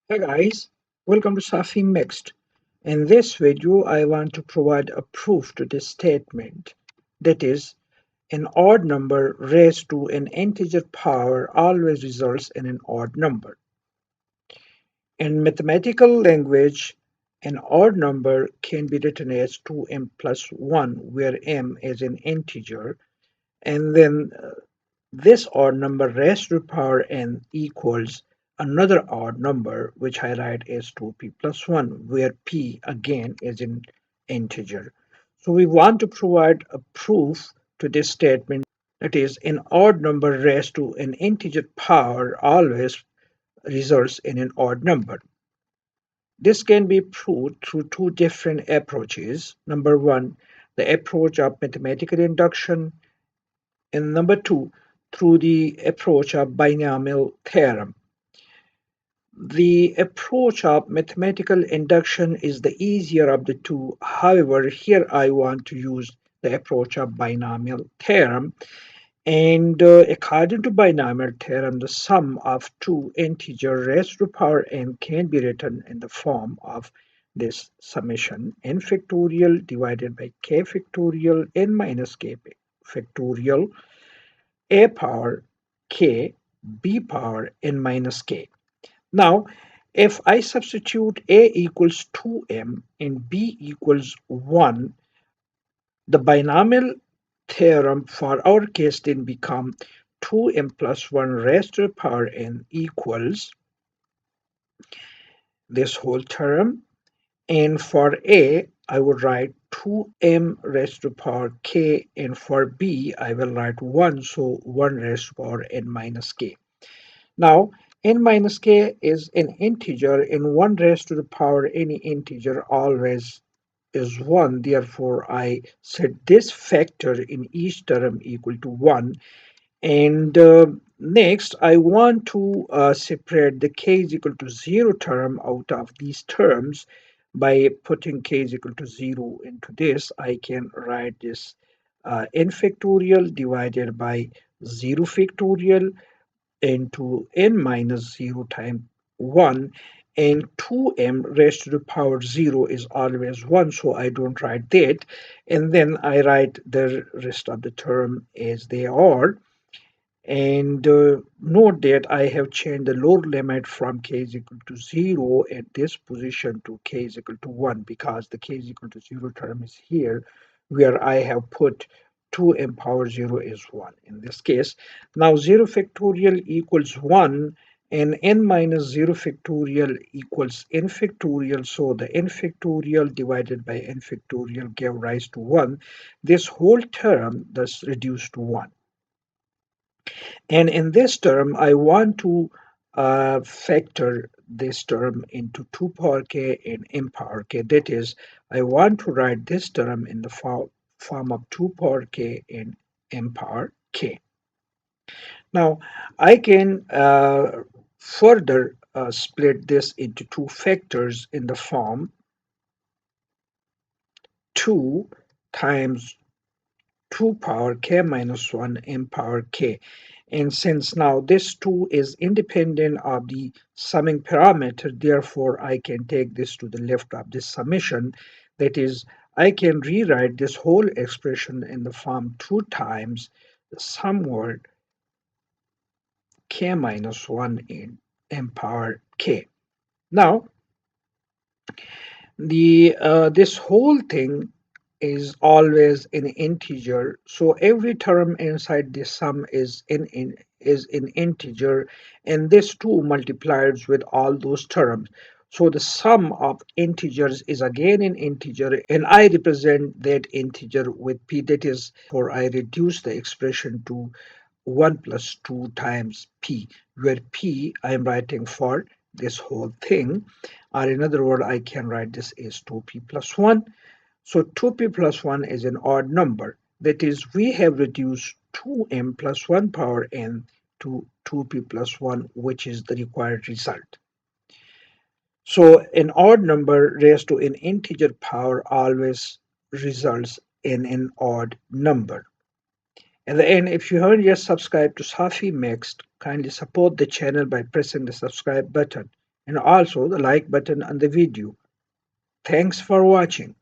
Hey guys, welcome to Safi Mixed. In this video, I want to provide a proof to this statement that is, an odd number raised to an integer power always results in an odd number. In mathematical language, an odd number can be written as 2m plus 1, where m is an integer, and then this odd number raised to the power n equals another odd number, which I write as 2p plus 1, where p again is an integer. So we want to provide a proof to this statement, that is, an odd number raised to an integer power always results in an odd number. This can be proved through two different approaches. Number one, the approach of mathematical induction, and number two, through the approach of binomial theorem. The approach of mathematical induction is the easier of the two. However, here I want to use the approach of binomial theorem. And according to binomial theorem, the sum of two integers raised to power n can be written in the form of this summation n factorial divided by k factorial n minus k factorial a power k b power n minus k. Now, if I substitute a equals 2m and b equals 1, the binomial theorem for our case then become 2m plus 1 raised to the power n equals this whole term. And for a, I would write 2m raised to the power k, and for b, I will write 1, so 1 raised to the power n minus k. Now, n minus k is an integer, and 1 raised to the power any integer always is 1. Therefore, I set this factor in each term equal to 1. And next, I want to separate the k is equal to 0 term out of these terms. By putting k is equal to 0 into this, I can write this n factorial divided by 0 factorial into n minus 0 times 1, and 2m raised to the power 0 is always 1, so I don't write that. And then I write the rest of the term as they are. And note that I have changed the lower limit from k is equal to 0 at this position to k is equal to 1, because the k is equal to 0 term is here, where I have put 2m power 0 is 1 in this case. Now 0 factorial equals 1, and n minus 0 factorial equals n factorial, so the n factorial divided by n factorial gave rise to 1. This whole term thus reduced to 1. And in this term, I want to factor this term into 2 power k and m power k. That is, I want to write this term in the form of 2 power k and m power k. Now, I can further split this into two factors in the form 2 times 2 power k minus 1 m power k. And since now this 2 is independent of the summing parameter, therefore I can take this to the left of this summation. That is, I can rewrite this whole expression in the form 2 times the sum word k minus 1 in m power k. Now, this whole thing is always an integer, so every term inside this sum is an integer, and this 2 multiplies with all those terms. So the sum of integers is again an integer, and I represent that integer with p. That is, for I reduce the expression to 1 plus 2 times p, where p I am writing for this whole thing, or in other words, I can write this as 2p plus 1. So 2p plus 1 is an odd number. That is, we have reduced 2m plus 1 power n to 2p plus 1, which is the required result. So an odd number raised to an integer power always results in an odd number. At the end, if you haven't yet subscribed to Safi Mixed, kindly support the channel by pressing the subscribe button. and also the like button on the video. Thanks for watching.